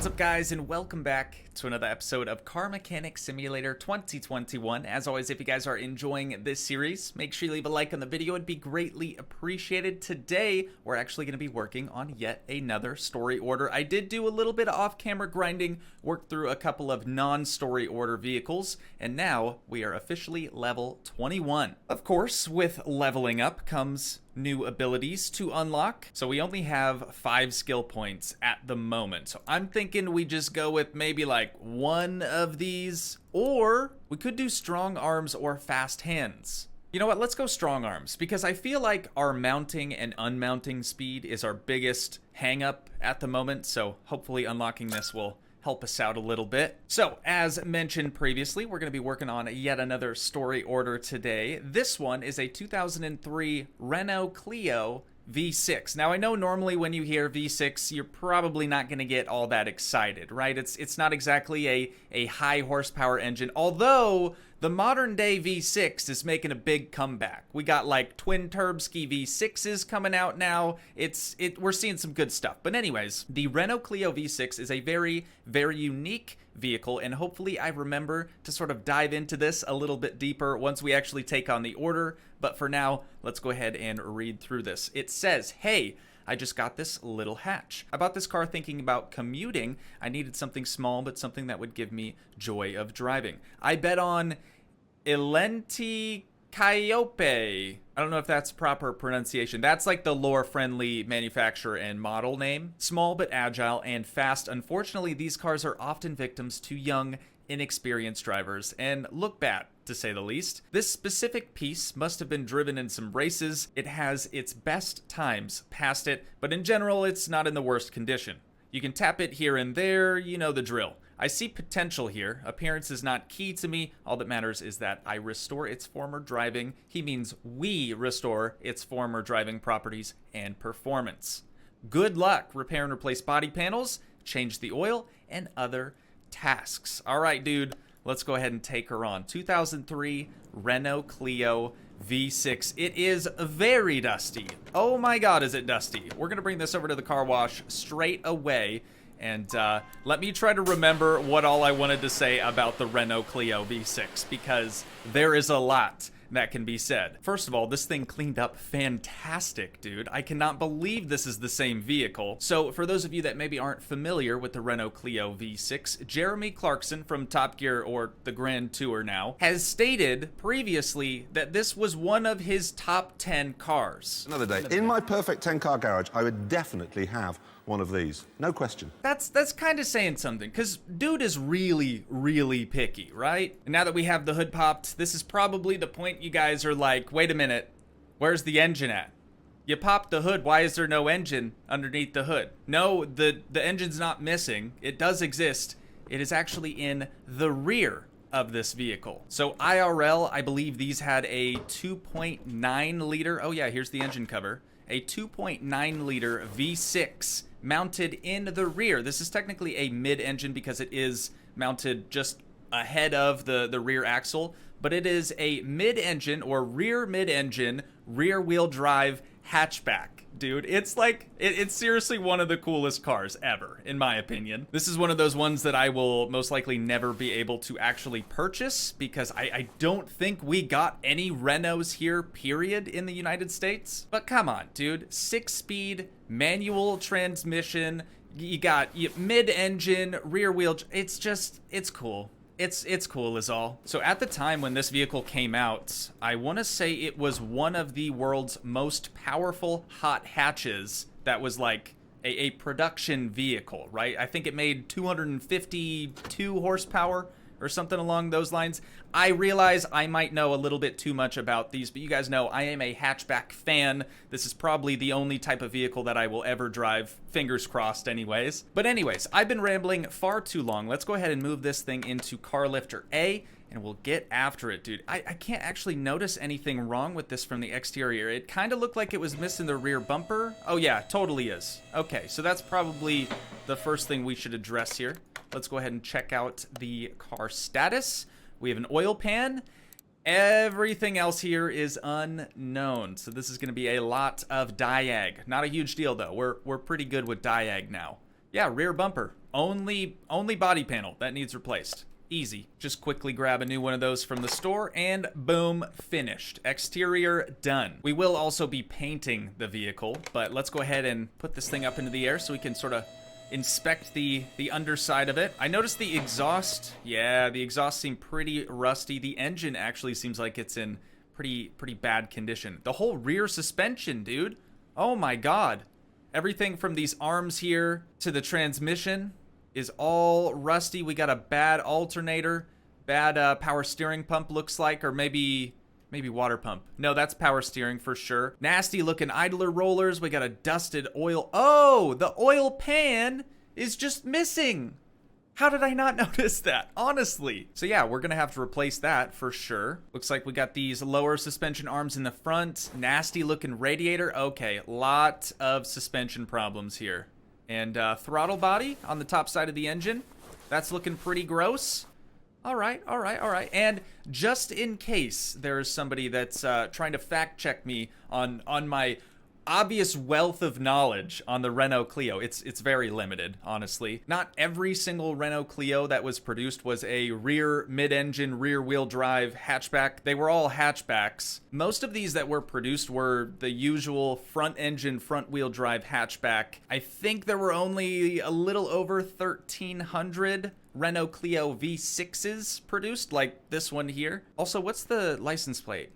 What's up, guys, and welcome back to another episode of Car Mechanic Simulator 2021. As always, if you guys are enjoying this series, make sure you leave a like on the video. It'd be greatly appreciated. Today, we're actually going to be working on yet another story order. I did do a little bit of off-camera grinding, worked through a couple of non-story order vehicles, and now we are officially level 21. Of course, with leveling up comes new abilities to unlock. So we only have 5 skill points at the moment. So I'm thinking we just go with maybe like one of these, or we could do strong arms or fast hands. You know what, let's go strong arms, because I feel like our mounting and unmounting speed is our biggest hang up at the moment. So hopefully unlocking this will help us out a little bit. So, as mentioned previously, we're going to be working on yet another story order today. This one is a 2003 Renault Clio V6. Now, I know normally when you hear V6, you're probably not going to get all that excited, right? It's not exactly a high horsepower engine, although the modern day V6 is making a big comeback. We got like twin turbski V6s coming out now. We're seeing some good stuff. But anyways, the Renault Clio V6 is a very, very unique vehicle, and hopefully I remember to sort of dive into this a little bit deeper once we actually take on the order. But for now, let's go ahead and read through this. It says, hey, I just got this little hatch. I bought this car thinking about commuting. I needed something small, but something that would give me joy of driving. I bet on Elenti Calliope. I don't know if that's proper pronunciation. That's like the lore-friendly manufacturer and model name. Small but agile and fast. Unfortunately, these cars are often victims to young, inexperienced drivers and look bad, to say the least. This specific piece must have been driven in some races. It has its best times past it, but in general, it's not in the worst condition. You can tap it here and there, you know the drill. I see potential here. Appearance is not key to me. All that matters is that I restore its former driving. He means we restore its former driving properties and performance. Good luck. Repair and replace body panels, change the oil, and other tasks. All right, dude, let's go ahead and take her on. 2003 Renault Clio V6. It is very dusty. Oh my God, is it dusty? We're going to bring this over to the car wash straight away. And let me try to remember what all I wanted to say about the Renault Clio V6, because there is a lot that can be said. First of all, this thing cleaned up fantastic, dude. I cannot believe this is the same vehicle. So for those of you that maybe aren't familiar with the Renault Clio V6, Jeremy Clarkson from Top Gear, or the Grand Tour now, has stated previously that this was one of his top 10 cars. Another day. In my perfect 10-car garage, I would definitely have one of these. No question. That's kind of saying something, because dude is really, really picky, right? And now that we have the hood popped, this is probably the point you guys are like, wait a minute, where's the engine at? You popped the hood, why is there no engine underneath the hood? No, the engine's not missing. It does exist. It is actually in the rear of this vehicle. So IRL, I believe these had a 2.9 liter, oh yeah, here's the engine cover, a 2.9 liter V6 mounted in the rear. This is technically a mid-engine because it is mounted just ahead of the rear axle, but it is a mid-engine or rear mid-engine, rear-wheel drive hatchback. Dude, it's like, it's seriously one of the coolest cars ever, in my opinion. This is one of those ones that I will most likely never be able to actually purchase, because I don't think we got any Renaults here, period, in the United States. But come on, dude, 6-speed, manual transmission, you got mid-engine, rear-wheel, it's cool. It's cool is all. So at the time when this vehicle came out, I want to say it was one of the world's most powerful hot hatches that was like a production vehicle, right? I think it made 252 horsepower or something along those lines. I realize I might know a little bit too much about these, but you guys know I am a hatchback fan. This is probably the only type of vehicle that I will ever drive, fingers crossed anyways. But anyways, I've been rambling far too long. Let's go ahead and move this thing into car lifter A, and we'll get after it, dude. I can't actually notice anything wrong with this from the exterior. It kind of looked like it was missing the rear bumper. Oh yeah, totally is. Okay, so that's probably the first thing we should address here. Let's go ahead and check out the car status. We have an oil pan. Everything else here is unknown. So this is going to be a lot of diag. Not a huge deal though. We're pretty good with diag now. Yeah, rear bumper. Only body panel that needs replaced. Easy. Just quickly grab a new one of those from the store and boom, finished. Exterior done. We will also be painting the vehicle, but let's go ahead and put this thing up into the air so we can sort of inspect the underside of it. I noticed the exhaust. Yeah, the exhaust seemed pretty rusty. The engine actually seems like it's in pretty bad condition. The whole rear suspension, dude. Oh my god. Everything from these arms here to the transmission is all rusty. We got a bad alternator, bad power steering pump looks like, or maybe water pump. No, that's power steering for sure. Nasty looking idler rollers. We got a dusted oil. Oh, the oil pan is just missing. How did I not notice that? Honestly. So yeah, we're gonna have to replace that for sure. Looks like we got these lower suspension arms in the front. Nasty looking radiator. Okay, lot of suspension problems here. And throttle body on the top side of the engine. That's looking pretty gross. All right. And just in case there is somebody that's trying to fact check me on my obvious wealth of knowledge on the Renault Clio. It's very limited, honestly. Not every single Renault Clio that was produced was a rear mid-engine, rear-wheel drive hatchback. They were all hatchbacks. Most of these that were produced were the usual front-engine, front-wheel drive hatchback. I think there were only a little over 1,300 Renault Clio V6s produced, like this one here. Also, what's the license plate?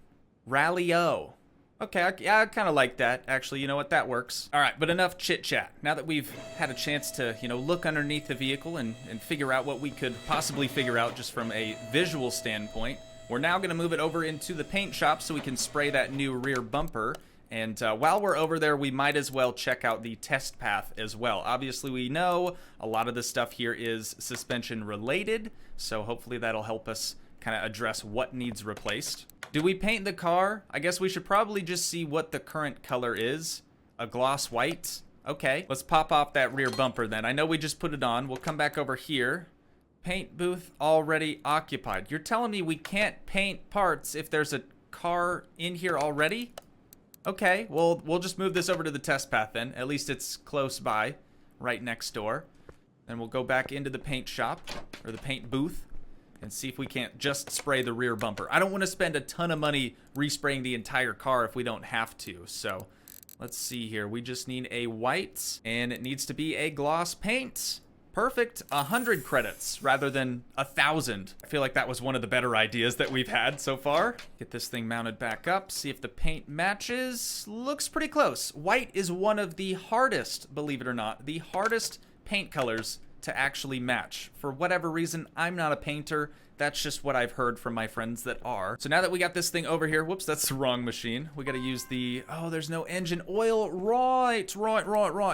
Rally-O. Okay, I kind of like that, actually. You know what? That works. All right, but enough chit-chat. Now that we've had a chance to, look underneath the vehicle and figure out what we could possibly figure out just from a visual standpoint, we're now going to move it over into the paint shop so we can spray that new rear bumper. And while we're over there, we might as well check out the test path as well. Obviously, we know a lot of this stuff here is suspension related, so hopefully that'll help us kind of address what needs replaced. Do we paint the car? I guess we should probably just see what the current color is. A gloss white. Okay, let's pop off that rear bumper then. I know we just put it on. We'll come back over here. Paint booth already occupied. You're telling me we can't paint parts if there's a car in here already? Okay, well, we'll just move this over to the test path then. At least it's close by, right next door. Then we'll go back into the paint shop, or the paint booth, and see if we can't just spray the rear bumper. I don't want to spend a ton of money respraying the entire car if we don't have to. So let's see here. We just need a white, and it needs to be a gloss paint. Perfect. 100 credits rather than 1,000. I feel like that was one of the better ideas that we've had so far. Get this thing mounted back up. See if the paint matches. Looks pretty close. White is one of the hardest, believe it or not, the hardest paint colors to actually match. For whatever reason, I'm not a painter. That's just what I've heard from my friends that are. So now that we got this thing over here, whoops, that's the wrong machine. We gotta use the, oh, there's no engine oil. Right.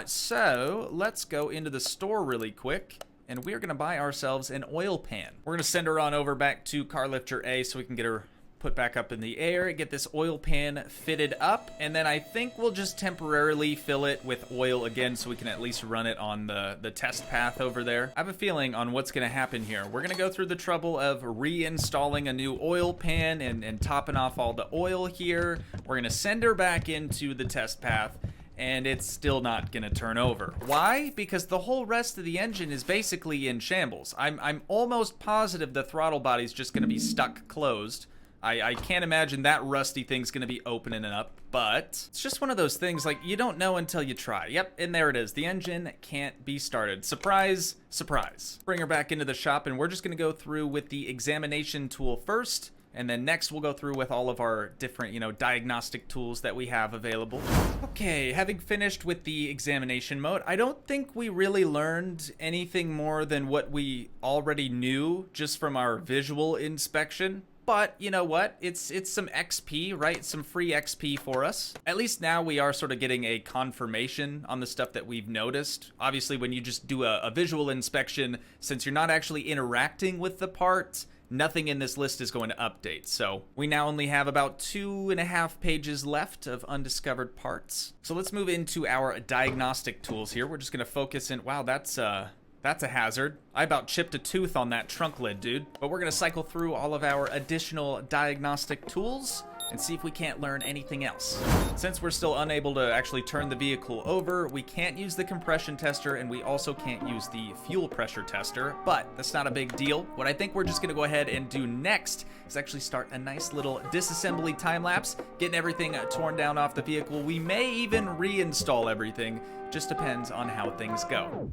So let's go into the store really quick, and we're gonna buy ourselves an oil pan. We're gonna send her on over back to car lifter A so we can get her put back up in the air, get this oil pan fitted up, and then I think we'll just temporarily fill it with oil again so we can at least run it on the test path over there. I have a feeling on what's going to happen here. We're going to go through the trouble of reinstalling a new oil pan and topping off all the oil here. We're going to send her back into the test path, and it's still not gonna turn over. Why? Because the whole rest of the engine is basically in shambles. I'm almost positive the throttle body's just gonna be stuck closed. I can't imagine that rusty thing's gonna be opening it up, but it's just one of those things, like, you don't know until you try. Yep, and there it is. The engine can't be started. Surprise, surprise. Bring her back into the shop, and we're just gonna go through with the examination tool first, and then next we'll go through with all of our different, diagnostic tools that we have available. Okay, having finished with the examination mode, I don't think we really learned anything more than what we already knew just from our visual inspection. But you know what? It's some XP, right? Some free XP for us. At least now we are sort of getting a confirmation on the stuff that we've noticed. Obviously, when you just do a visual inspection, since you're not actually interacting with the part, nothing in this list is going to update. So we now only have about 2.5 pages left of undiscovered parts. So let's move into our diagnostic tools here. We're just going to focus in. Wow, that's a hazard. I about chipped a tooth on that trunk lid, dude. But we're gonna cycle through all of our additional diagnostic tools, and see if we can't learn anything else. Since we're still unable to actually turn the vehicle over, we can't use the compression tester, and we also can't use the fuel pressure tester, but that's not a big deal. What I think we're just gonna go ahead and do next is actually start a nice little disassembly time lapse, getting everything torn down off the vehicle. We may even reinstall everything, just depends on how things go.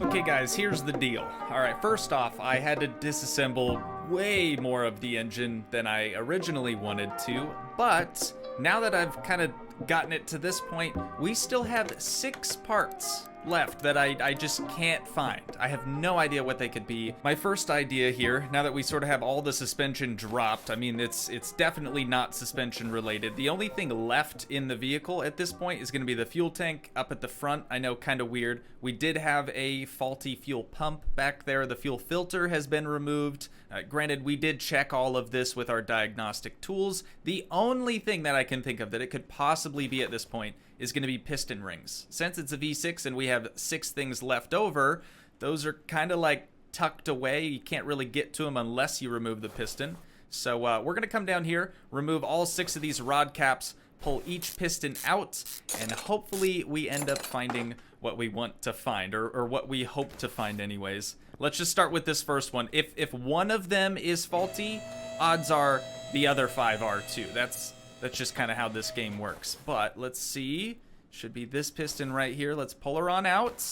Okay guys, here's the deal. Alright, first off, I had to disassemble way more of the engine than I originally wanted to, but now that I've kind of gotten it to this point, we still have 6 parts left that I just can't find. I have no idea what they could be. My first idea here, now that we sort of have all the suspension dropped, I mean, it's definitely not suspension related. The only thing left in the vehicle at this point is going to be the fuel tank up at the front. I know, kind of weird. We did have a faulty fuel pump back there. The fuel filter has been removed. Granted, we did check all of this with our diagnostic tools. The only thing that I can think of that it could possibly be at this point is going to be piston rings. Since it's a V6 and we have 6 things left over, those are kind of like tucked away. You can't really get to them unless you remove the piston. So we're going to come down here, remove all 6 of these rod caps, pull each piston out, and hopefully we end up finding what we want to find, or what we hope to find anyways. Let's just start with this first one. If one of them is faulty, odds are the other 5 are too. That's just kind of how this game works. But let's see. Should be this piston right here. Let's pull her on out.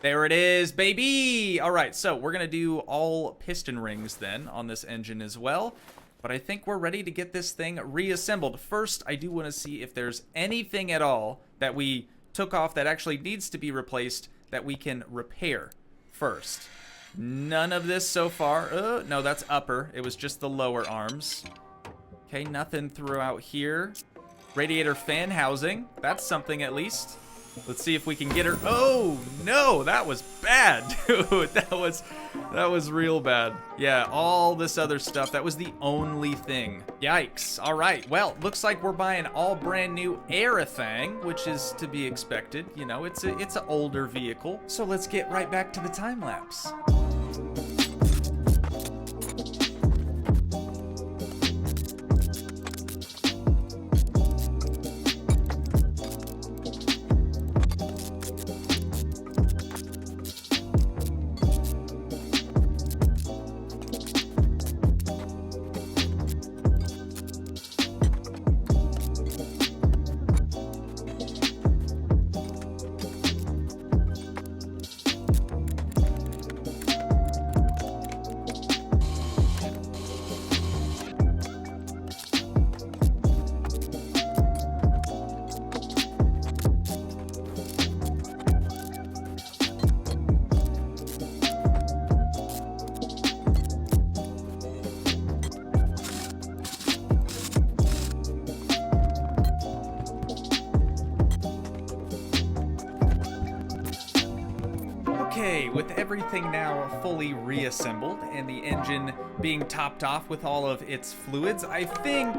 There it is, baby! All right, so we're going to do all piston rings then on this engine as well. But I think we're ready to get this thing reassembled. First, I do want to see if there's anything at all that we took off that actually needs to be replaced that we can repair first. None of this so far. No, that's upper. It was just the lower arms. Okay, nothing throughout here. Radiator fan housing. That's something at least. Let's see if we can get her. Oh, no, that was bad, dude. That was real bad. Yeah, all this other stuff, that was the only thing. Yikes. All right, well, looks like we're buying all brand new everything, which is to be expected. You know, it's an older vehicle. So let's get right back to the time lapse. Okay, with everything now fully reassembled and the engine being topped off with all of its fluids, I think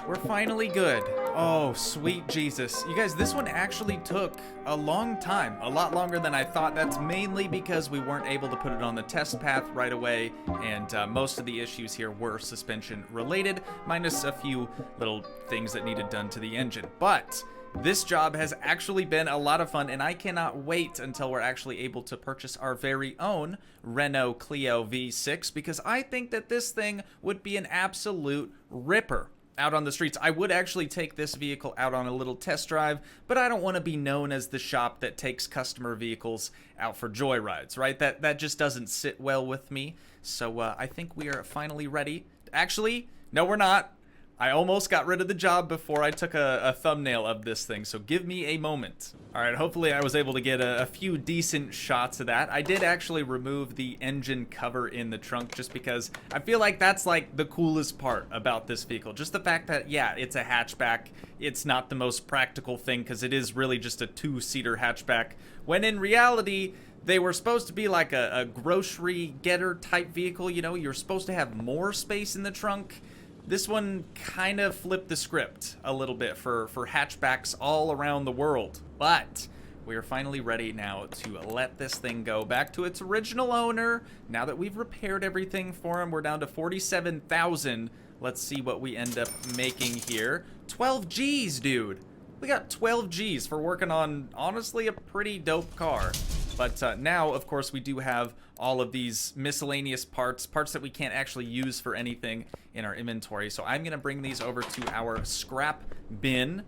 we're finally good. Oh, sweet Jesus. You guys, this one actually took a long time, a lot longer than I thought. That's mainly because we weren't able to put it on the test path right away, and most of the issues here were suspension related, minus a few little things that needed done to the engine. But this job has actually been a lot of fun, and I cannot wait until we're actually able to purchase our very own Renault Clio V6, because I think that this thing would be an absolute ripper. out on the streets. I would actually take this vehicle out on a little test drive, but I don't want to be known as the shop that takes customer vehicles out for joyrides, right? That just doesn't sit well with me. So I think we are finally ready. Actually, no, we're not. I almost got rid of the job before I took a thumbnail of this thing, so give me a moment. All right, hopefully I was able to get a few decent shots of that. I did actually remove the engine cover in the trunk just because I feel like that's like the coolest part about this vehicle. Just the fact that, yeah, it's a hatchback. It's not the most practical thing because it is really just a two-seater hatchback, when in reality, they were supposed to be like a grocery getter type vehicle. You know, you're supposed to have more space in the trunk. This one kind of flipped the script a little bit for hatchbacks all around the world. But we are finally ready now to let this thing go back to its original owner. Now that we've repaired everything for him, we're down to 47,000. Let's see what we end up making here. 12 G's, dude. We got 12 G's for working on, honestly, a pretty dope car. But now, of course, we do have all of these miscellaneous parts that we can't actually use for anything in our inventory. So I'm going to bring these over to our scrap bin,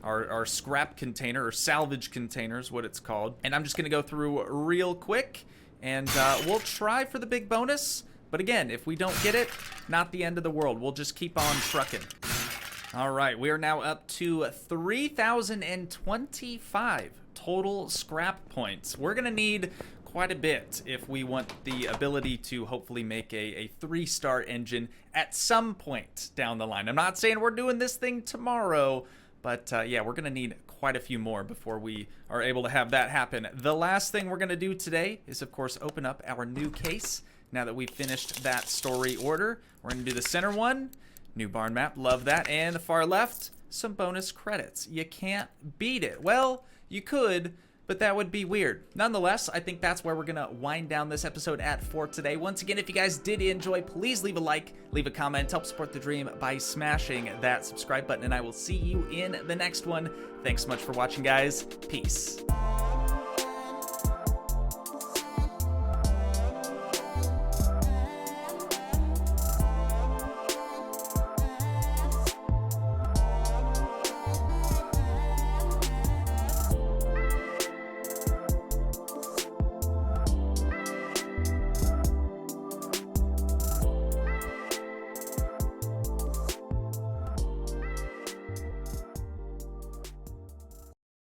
our scrap container, or salvage container is what it's called. And I'm just going to go through real quick, and we'll try for the big bonus. But again, if we don't get it, not the end of the world. We'll just keep on trucking. All right, we are now up to 3,025 total scrap points. We're gonna need quite a bit if we want the ability to hopefully make a 3-star engine at some point down the line. I'm not saying we're doing this thing tomorrow, but yeah, we're gonna need quite a few more before we are able to have that happen. The last thing we're gonna do today is, of course, open up our new case. Now that we've finished that story order, we're gonna do the center one. New barn map, love that. And the far left, some bonus credits. You can't beat it. Well, you could, but that would be weird. Nonetheless, I think that's where we're gonna wind down this episode at for today. Once again, if you guys did enjoy, please leave a like, leave a comment, help support the dream by smashing that subscribe button, and I will see you in the next one. Thanks so much for watching, guys. Peace.